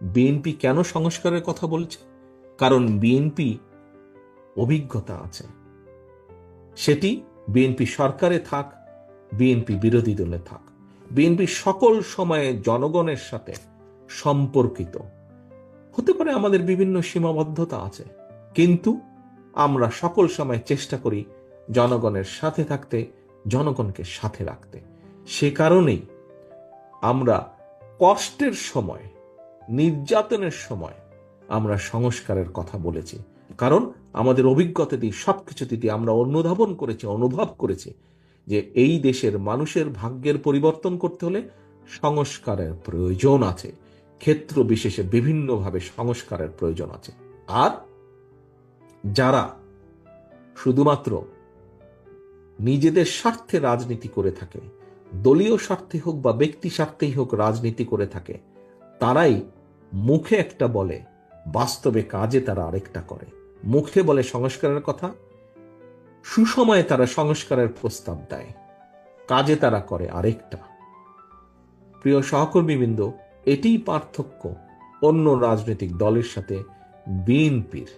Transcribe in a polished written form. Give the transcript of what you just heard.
BNP কেন সংস্কারের কথা বলছে? কারণ বিএনপি অভিজ্ঞতা আছে। সেটি বিএনপি সরকারে থাক, বিএনপি বিরোধী দলে থাক, বিএনপি সকল সময়ে জনগণের সাথে সম্পর্কিত। হতে পারে আমাদের বিভিন্ন সীমাবদ্ধতা আছে, কিন্তু আমরা সকল সময় চেষ্টা করি জনগণের সাথে থাকতে, জনগণকে সাথে রাখতে। সে কারণেই আমরা কষ্টের সময়, নির্যাতনের সময় আমরা সংস্কারের কথা বলেছি। কারণ আমাদের অভিজ্ঞতা দিয়ে, সবকিছু দিয়ে আমরা অনুধাবন করেছি, অনুভব করেছি যে এই দেশের মানুষের ভাগ্যের পরিবর্তন করতে হলে সংস্কারের প্রয়োজন আছে। ক্ষেত্র বিশেষে বিভিন্নভাবে সংস্কারের প্রয়োজন আছে। আর যারা শুধুমাত্র নিজেদের স্বার্থে রাজনীতি করে থাকে, দলীয় স্বার্থে হোক বা ব্যক্তি স্বার্থেই হোক রাজনীতি করে থাকে, তারাই মুখে একটা বলে, বাস্তবে কাজে তারা আরেকটা করে। মুখে বলে সংস্কারের কথা, সুসময়ে তারা সংস্কারের প্রস্তাব দেয়, কাজে তারা করে আরেকটা। প্রিয় সহকর্মীবৃন্দ, এটিই পার্থক্য অন্য রাজনৈতিক দলের সাথে বিএনপির।